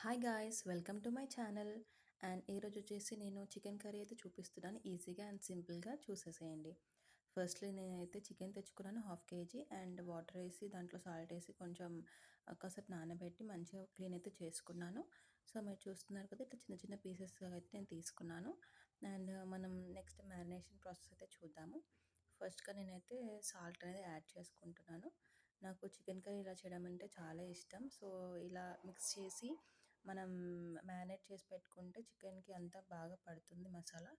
Hi guys, welcome to my channel. And ఈరోజు వచ్చేసి నేను చికెన్ కర్రీ అయితే చూపిస్తున్నాను. ఈజీగా అండ్ సింపుల్గా చూసేసేయండి. ఫస్ట్లీ నేనైతే చికెన్ తెచ్చుకున్నాను హాఫ్ కేజీ అండ్ వాటర్ వేసి దాంట్లో సాల్ట్ వేసి కొంచెం కాసేపు నానబెట్టి మంచిగా క్లీన్ అయితే చేసుకున్నాను. సో మీరు చూస్తున్నారు కదా, ఇట్లా చిన్న చిన్న పీసెస్గా అయితే నేను తీసుకున్నాను. అండ్ మనం నెక్స్ట్ మ్యారినేషన్ ప్రాసెస్ అయితే చూద్దాము. ఫస్ట్గా నేనైతే సాల్ట్ అనేది యాడ్ చేసుకుంటున్నాను. నాకు చికెన్ కర్రీ ఇలా చేయడం అంటే చాలా ఇష్టం. సో ఇలా మిక్స్ చేసి మనం మ్యారినేట్ చేసి పెట్టుకుంటే చికెన్కి అంతా బాగా పడుతుంది మసాలా.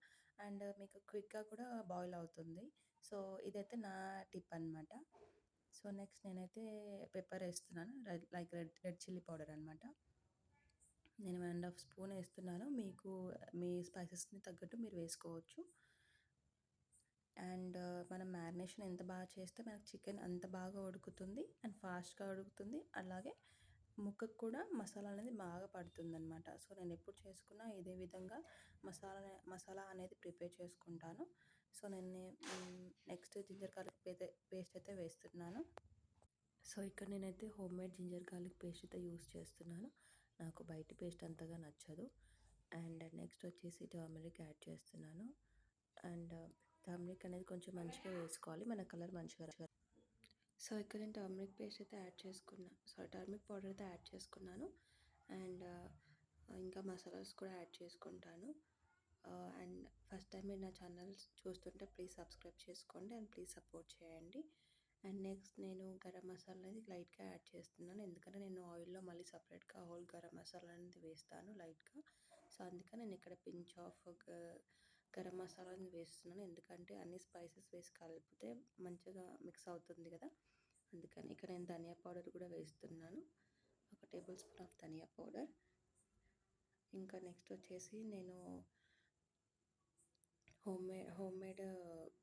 అండ్ మీకు క్విక్గా కూడా బాయిల్ అవుతుంది. సో ఇదైతే నా టిప్ అనమాట. సో నెక్స్ట్ నేనైతే పెప్పర్ వేస్తున్నాను, రెడ్ రెడ్ చిల్లీ పౌడర్ అనమాట. నేను 1.5 స్పూన్ వేస్తున్నాను. మీకు మీ స్పైసెస్ని తగ్గట్టు మీరు వేసుకోవచ్చు. అండ్ మనం మ్యారినేషన్ ఎంత బాగా చేస్తే మనకు చికెన్ అంత బాగా ఉడుకుతుంది అండ్ ఫాస్ట్గా ఉడుకుతుంది. అలాగే ముక్కకు కూడా మసాలా అనేది బాగా పడుతుందనమాట. సో నేను ఎప్పుడు చేసుకున్నా ఇదే విధంగా మసాలా అనేది ప్రిపేర్ చేసుకుంటాను. సో నేను నెక్స్ట్ జింజర్ గార్లిక్ పేస్ట్ అయితే వేస్తున్నాను. సో ఇక్కడ నేనైతే హోమ్మేడ్ జింజర్ గార్లిక్ పేస్ట్ అయితే యూస్ చేస్తున్నాను. నాకు బయట పేస్ట్ అంతగా నచ్చదు. అండ్ నెక్స్ట్ వచ్చేసి టర్మరిక్ యాడ్ చేస్తున్నాను. అండ్ టర్మరిక్ అనేది కొంచెం మంచిగా వేసుకోవాలి, మన కలర్ మంచిగా. సో ఇక్కడ నేను టర్మరిక్ పేస్ట్ అయితే యాడ్ చేసుకున్నా, టర్మరిక్ పౌడర్ అయితే యాడ్ చేసుకున్నాను. అండ్ ఇంకా మసాలాస్ కూడా యాడ్ చేసుకుంటాను. అండ్ ఫస్ట్ టైం మీరు నా ఛానల్ చూస్తుంటే ప్లీజ్ సబ్స్క్రైబ్ చేసుకోండి అండ్ ప్లీజ్ సపోర్ట్ చేయండి. అండ్ నెక్స్ట్ నేను గరం మసాలా అనేది లైట్గా యాడ్ చేస్తున్నాను, ఎందుకంటే నేను ఆయిల్లో మళ్ళీ సపరేట్గా హోల్ గరం మసాలా అనేది వేస్తాను లైట్గా. సో అందుకని నేను ఇక్కడ పించ్ ఆఫ్ గరం మసాలాని వేస్తున్నాను, ఎందుకంటే అన్ని స్పైసెస్ వేసి కలిపితే మంచిగా మిక్స్ అవుతుంది కదా, అందుకని. ఇక్కడ నేను ధనియా పౌడర్ కూడా వేస్తున్నాను, 1 tablespoon of dhaniya powder. ఇంకా నెక్స్ట్ వచ్చేసి నేను హోమ్మేడ్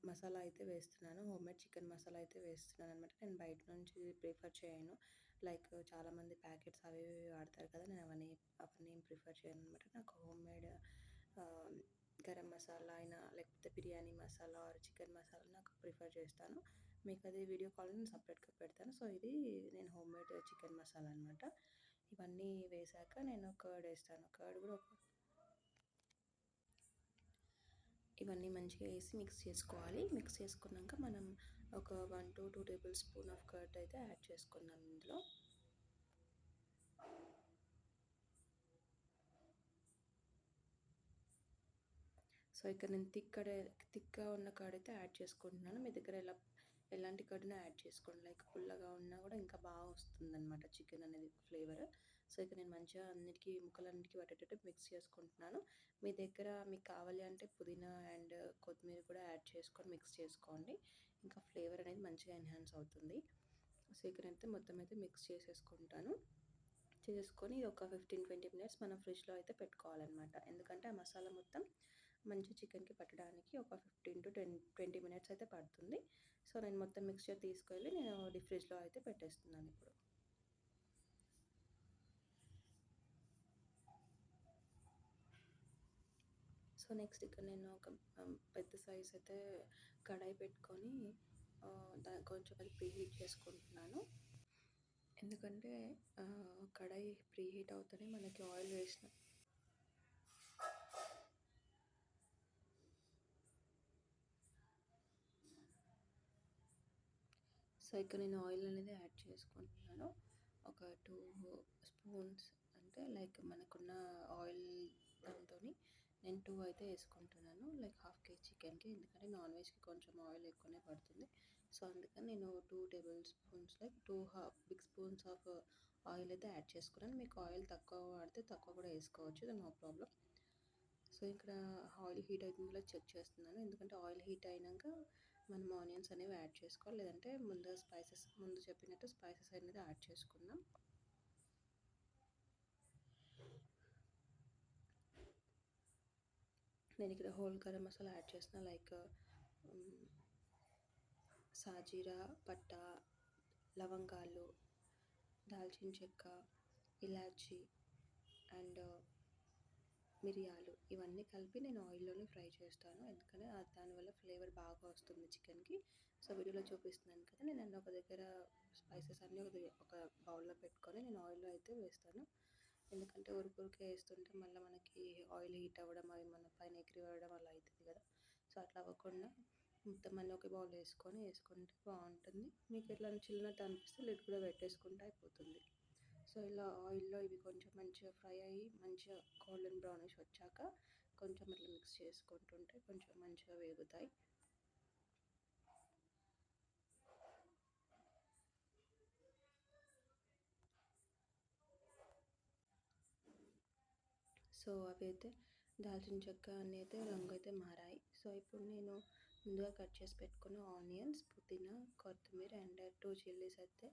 మసాలా అయితే వేస్తున్నాను, హోమ్మేడ్ చికెన్ మసాలా అయితే వేస్తున్నాను అనమాట. నేను బయట నుంచి ప్రిఫర్ చేయను. లైక్ చాలామంది ప్యాకెట్స్ అవి ఇవి వాడతారు కదా, నేను అవన్నీ ఏం ప్రిఫర్ చేయను అనమాట. నాకు హోమ్మేడ్ గరం మసాలా అయినా లేకపోతే బిర్యానీ మసాలా ఆర్ చికెన్ మసాలా నాకు ప్రిఫర్ చేస్తాను. మీకు అది వీడియో కాల్ నేను సపరేట్గా పెడతాను. సో ఇది నేను హోమ్మేడ్ చికెన్ మసాలా అనమాట. ఇవన్నీ వేసాక నేను కర్డ్ వేస్తాను. కర్డ్ కూడా ఇవన్నీ మంచిగా వేసి మిక్స్ చేసుకోవాలి. మిక్స్ చేసుకున్నాక మనం ఒక 1 to 2 table spoon of curd అయితే యాడ్ చేసుకున్నాం ఇందులో. సో ఇక్కడ నేను థిక్గా ఉన్న కర్డ్ అయితే యాడ్ చేసుకుంటున్నాను. మీ దగ్గర ఎలాంటి కర్డ్ని యాడ్ చేసుకోండి, లైక్ పుల్లగా ఉన్నా కూడా ఇంకా బాగా వస్తుందన్నమాట చికెన్ అనేది ఫ్లేవర్. సో ఇక్కడ నేను మంచిగా ముక్కలన్నిటికీ పట్టేటట్టు మిక్స్ చేసుకుంటున్నాను. మీ దగ్గర మీకు కావాలి అంటే పుదీనా అండ్ కొత్తిమీర కూడా యాడ్ చేసుకొని మిక్స్ చేసుకోండి, ఇంకా ఫ్లేవర్ అనేది మంచిగా ఎన్హాన్స్ అవుతుంది. సో ఇక్కడ అయితే మొత్తం అయితే మిక్స్ చేసేసుకుంటాను. చేసుకొని ఒక 15-20 మినిట్స్ మనం ఫ్రిడ్జ్లో అయితే పెట్టుకోవాలన్నమాట, ఎందుకంటే ఆ మసాలా మొత్తం మంచి చికెన్కి పట్టడానికి ఒక 15-20 మినిట్స్ అయితే పడుతుంది. సో నేను మొత్తం మిక్స్చర్ తీసుకెళ్ళి నేను డీప్ ఫ్రిడ్జ్లో అయితే పెట్టేస్తున్నాను ఇప్పుడు. సో నెక్స్ట్ ఇక్కడ నేను ఒక పెద్ద సైజ్ అయితే కడాయి పెట్టుకొని కొంచెం అది ప్రీహీట్ చేసుకుంటున్నాను, ఎందుకంటే కడాయి ప్రీహీట్ అవుతూనే మనకి ఆయిల్ వేసిన సో ఇక్కడ నేను ఆయిల్ అనేది యాడ్ చేసుకుంటున్నాను, ఒక 2 స్పూన్స్. అంటే లైక్ మనకున్న ఆయిల్ దాంతో నేను 2 అయితే వేసుకుంటున్నాను, లైక్ హాఫ్ కేజీ చికెన్కి, ఎందుకంటే నాన్ వెజ్కి కొంచెం ఆయిల్ ఎక్కువనే పడుతుంది. సో అందుకని నేను 2 table spoons like 2 big spoons of oil అయితే యాడ్ చేసుకున్నాను. మీకు ఆయిల్ తక్కువ వాడితే తక్కువ కూడా వేసుకోవచ్చు, నో ప్రాబ్లం. సో ఇక్కడ ఆయిల్ హీట్ అవుతుందో చెక్ చేస్తున్నాను, ఎందుకంటే ఆయిల్ హీట్ అయినాక మనం ఆనియన్స్ అనేవి యాడ్ చేసుకోవాలి, లేదంటే ముందు చెప్పినట్టు స్పైసెస్ అనేది యాడ్ చేసుకుందాం. నేను ఇక్కడ హోల్ గరం మసాలా యాడ్ చేసిన, లైక్ సాజీరా, పట్టా, లవంగాలు, దాల్చిన చెక్క, ఇలాచి అండ్ మిరియాలు, ఇవన్నీ కలిపి నేను ఆయిల్లోనే ఫ్రై చేస్తాను, ఎందుకంటే దానివల్ల ఫ్లేవర్ బాగా వస్తుంది చికెన్కి. సో వీడియోలో చూపిస్తున్నాను కదా, నేను ఒక దగ్గర స్పైసెస్ అన్నీ ఒక బౌల్లో పెట్టుకొని నేను ఆయిల్లో అయితే వేస్తాను. ఎందుకంటే ఉరుకురికే వేస్తుంటే మళ్ళీ మనకి ఆయిల్ హీట్ అవ్వడం అవి మన పైన ఎగిరిపడడం అలా అవుతుంది కదా. సో అట్లా అవ్వకుండా మొత్తం అన్నీ ఒక బౌల్ వేసుకుంటే బాగుంటుంది. మీకు ఎట్లా చిల్లినట్టు అనిపిస్తే లిడ్ కూడా పెట్టేసుకుంటే అయిపోతుంది. సో ఇలా ఆయిల్లో ఇవి కొంచెం మంచిగా ఫ్రై అయ్యి మంచిగా గోల్డెన్ బ్రౌనిష్ వచ్చాక కొంచెం ఇట్లా మిక్స్ చేసుకుంటుంటే కొంచెం మంచిగా వేగుతాయి. సో అవి అయితే దాల్చిన చెక్క అన్నీ అయితే రంగు అయితే మారాయి. సో ఇప్పుడు నేను ముందుగా కట్ చేసి పెట్టుకున్న ఆనియన్స్, పుదీనా, కొత్తిమీర అండ్ 2 చిల్లీస్ అయితే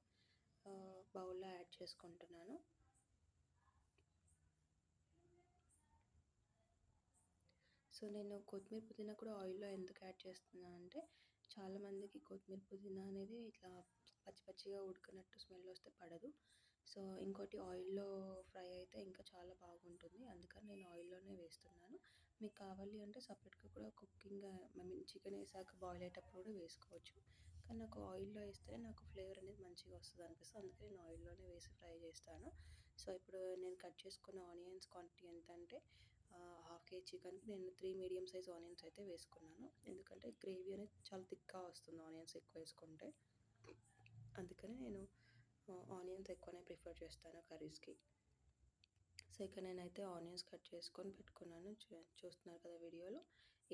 బౌల్లో యాడ్ చేసుకుంటున్నాను. సో నేను కొత్తిమీర పుదీనా కూడా ఆయిల్లో ఎందుకు యాడ్ చేస్తున్నాను అంటే చాలామందికి కొత్తిమీర పుదీనా అనేది ఇట్లా పచ్చి పచ్చిగా ఉడికినట్టు స్మెల్ వస్తే పడదు. సో ఇంకోటి ఆయిల్లో ఫ్రై అయితే ఇంకా చాలా బాగుంటుంది. అందుకని నేను ఆయిల్లోనే వేస్తున్నాను. మీకు కావాలి అంటే సపరేట్గా కూడా కుకింగ్ చికెన్ వేసాక బాయిల్ అయ్యేటప్పుడు కూడా వేసుకోవచ్చు. కానీ నాకు ఆయిల్లో వేస్తే నాకు ఫ్లేవర్ అనేది మంచిగా వస్తుంది అనిపిస్తుంది. అందుకే నేను ఆయిల్లోనే వేసి ఫ్రై చేస్తాను. సో ఇప్పుడు నేను కట్ చేసుకున్న ఆనియన్స్ క్వాంటిటీ ఎంత అంటే హాఫ్ కేజీ చికెన్కి నేను 3 మీడియం సైజ్ ఆనియన్స్ అయితే వేసుకున్నాను. ఎందుకంటే గ్రేవీ అనేది చాలా థిక్గా వస్తుంది ఆనియన్స్ ఎక్కువ వేసుకుంటే. అందుకని నేను ఆనియన్స్ ఎక్కువనే ప్రిఫర్ చేస్తాను కర్రీస్కి. సో ఇక్కడ నేనైతే ఆనియన్స్ కట్ చేసుకొని పెట్టుకున్నాను. చూస్తున్నారు కదా వీడియోలో.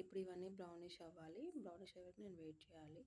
ఇప్పుడు ఇవన్నీ బ్రౌనిష్ అవ్వాలి. బ్రౌనిష్ అయ్యేవరకు నేను వెయిట్ చేయాలి.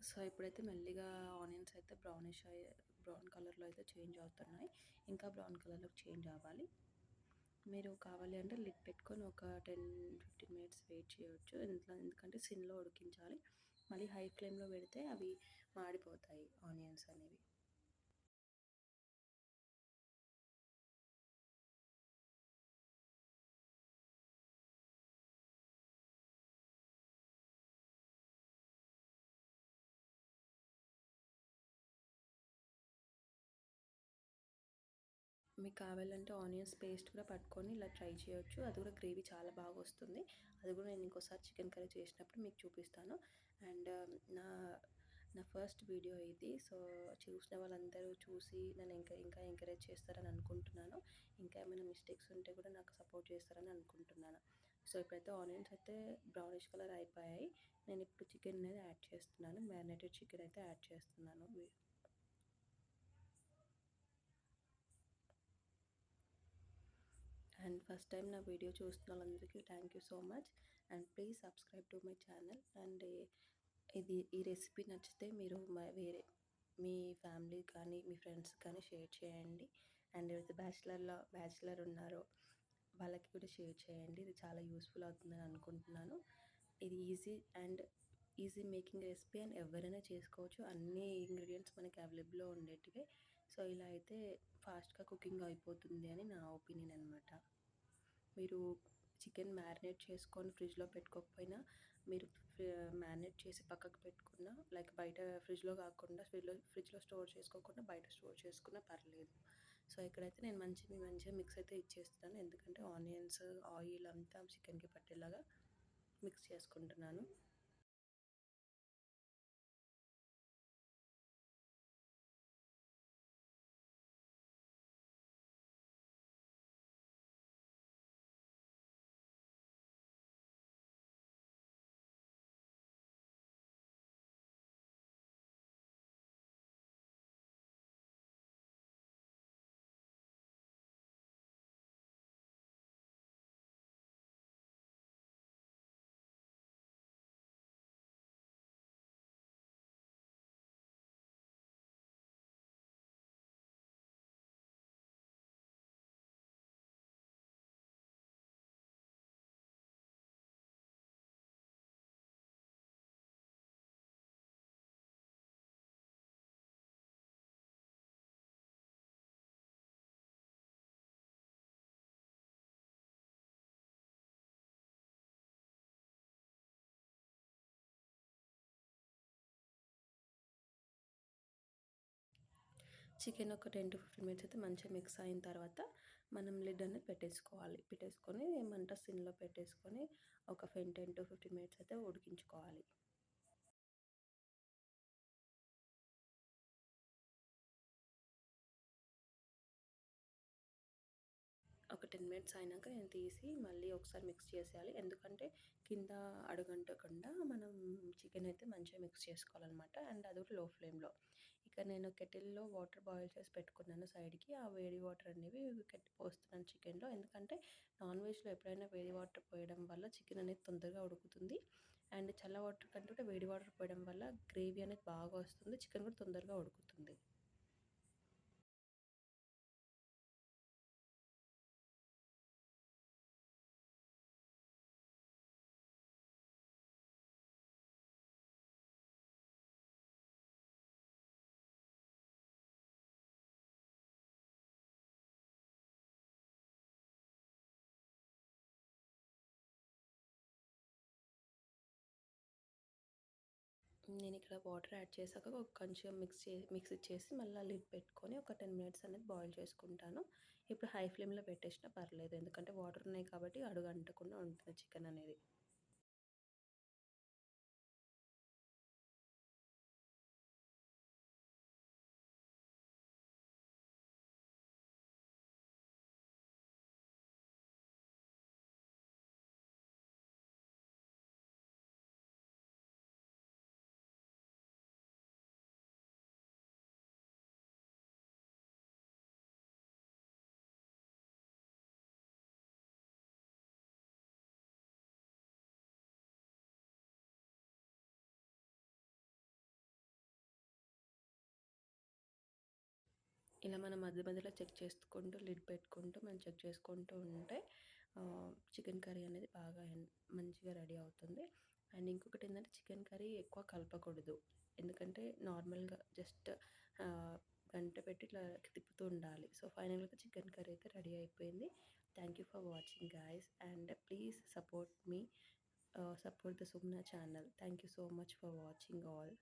సో ఇప్పుడైతే మెల్లిగా ఆనియన్స్ అయితే బ్రౌన్ కలర్లో అయితే చేంజ్ అవుతున్నాయి. ఇంకా బ్రౌన్ కలర్లోకి చేంజ్ అవ్వాలి. మీరు కావాలి అంటే లిడ్ పెట్టుకొని ఒక 10-15 మినిట్స్ వెయిట్ చేయవచ్చు. ఎందుకంటే సిమ్లో ఉడికించాలి. మళ్ళీ హై ఫ్లేమ్లో పెడితే అవి మాడిపోతాయి ఆనియన్స్ అనేవి. మీకు కావాలంటే ఆనియన్స్ పేస్ట్ కూడా పట్టుకొని ఇలా ట్రై చేయొచ్చు. అది కూడా గ్రేవీ చాలా బాగా వస్తుంది. అది కూడా నేను ఇంకోసారి చికెన్ కర్రీ చేసినప్పుడు మీకు చూపిస్తాను. అండ్ నా నా ఫస్ట్ వీడియో ఇది. సో చూసిన వాళ్ళందరూ చూసి నన్ను ఇంకా ఎంకరేజ్ చేస్తారని అనుకుంటున్నాను. ఇంకా ఏమైనా మిస్టేక్స్ ఉంటే కూడా నాకు సపోర్ట్ చేస్తారని అనుకుంటున్నాను. సో ఇప్పుడైతే ఆనియన్స్ అయితే బ్రౌనిష్ కలర్ అయిపోయాయి. నేను ఇప్పుడు చికెన్ అనేది యాడ్ చేస్తున్నాను. మ్యారినేటెడ్ చికెన్ అయితే యాడ్ చేస్తున్నాను. అండ్ ఫస్ట్ టైం నా వీడియో చూస్తున్న వాళ్ళందరికీ thank you so much. And please subscribe to my channel. And ఈ రెసిపీ నచ్చితే మీరు వేరే మీ ఫ్యామిలీ కానీ మీ ఫ్రెండ్స్ కానీ షేర్ చేయండి. అండ్ ఎవరైతే బ్యాచిలర్ ఉన్నారో వాళ్ళకి కూడా షేర్ చేయండి. ఇది చాలా యూస్ఫుల్ అవుతుందని అనుకుంటున్నాను. ఇది ఈజీ మేకింగ్ రెసిపీ అండ్ ఎవరైనా చేసుకోవచ్చు. అన్ని ఇంగ్రీడియంట్స్ మనకి అవైలబుల్లో ఉండేటివే. సో ఇలా అయితే ఫాస్ట్గా కుకింగ్ అయిపోతుంది అని నా ఒపీనియన్ అనమాట. మీరు చికెన్ మ్యారినేట్ చేసుకొని ఫ్రిడ్జ్లో పెట్టుకోకపోయినా మీరు మ్యారినేట్ చేసి పక్కకు పెట్టుకున్న లైక్ బయట ఫ్రిడ్జ్లో కాకుండా ఫ్రిడ్జ్లో స్టోర్ చేసుకోకుండా బయట స్టోర్ చేసుకున్నా పర్లేదు. సో ఇక్కడైతే నేను మంచిగా మిక్స్ అయితే ఇచ్చేస్తున్నాను. ఎందుకంటే ఆనియన్స్ ఆయిల్ అంతా చికెన్కి పట్టేలాగా మిక్స్ చేసుకుంటున్నాను. చికెన్ ఒక 10-15 మినిట్స్ అయితే మంచిగా మిక్స్ అయిన తర్వాత మనం లిడ్ అనేది పెట్టేసుకోవాలి. పెట్టేసుకొని మంట సిమ్‌లో పెట్టేసుకొని ఒక 10-15 మినిట్స్ అయితే ఉడికించుకోవాలి. ఒక 10 మినిట్స్ అయినాక నేను తీసి మళ్ళీ ఒకసారి మిక్స్ చేసేయాలి. ఎందుకంటే కింద అడుగంటకుండా మనం చికెన్ అయితే మంచిగా మిక్స్ చేసుకోవాలనమాట. అండ్ అది కూడా లో ఫ్లేమ్‌లో. ఇక నేను కెటిల్‌లో వాటర్ బాయిల్ చేసి పెట్టుకున్నాను సైడ్‌కి. ఆ వేడి వాటర్ అనేవి పోస్తున్నాను చికెన్‌లో. ఎందుకంటే నాన్ వెజ్‌లో ఎప్పుడైనా వేడి వాటర్ పోయడం వల్ల చికెన్ అనేది తొందరగా ఉడుకుతుంది. అండ్ చల్ల వాటర్ కంటే కూడా వేడి వాటర్ పోయడం వల్ల గ్రేవీ అనేది బాగా వస్తుంది. చికెన్ కూడా తొందరగా ఉడుకుతుంది. నేనిక్కడ వాటర్ యాడ్ చేశాక కొంచెం మిక్స్ ఇచ్చేసి మళ్ళీ లిడ్ పెట్టుకొని ఒక 10 మినిట్స్ అనేది బాయిల్ చేసుకుంటాను. ఇప్పుడు హై ఫ్లేమ్‌లో పెట్టేసినా పర్లేదు. ఎందుకంటే వాటర్ ఉన్నాయి కాబట్టి అడుగు అంటకుండా ఉంటుంది చికెన్ అనేది. ఇలా మనం మధ్య మధ్యలో చెక్ చేసుకుంటూ లిడ్ పెట్టుకుంటూ మనం చెక్ చేసుకుంటూ ఉంటే చికెన్ కర్రీ అనేది బాగా మంచిగా రెడీ అవుతుంది. అండ్ ఇంకొకటి ఏంటంటే చికెన్ కర్రీ ఎక్కువ కలపకూడదు. ఎందుకంటే నార్మల్‌గా జస్ట్ గంట పెట్టి ఇట్లా తిప్పుతూ ఉండాలి. సో ఫైనల్‌గా చికెన్ కర్రీ అయితే రెడీ అయిపోయింది. Thank you for watching guys and please support మీ support the Sumna channel. Thank you so much for watching all.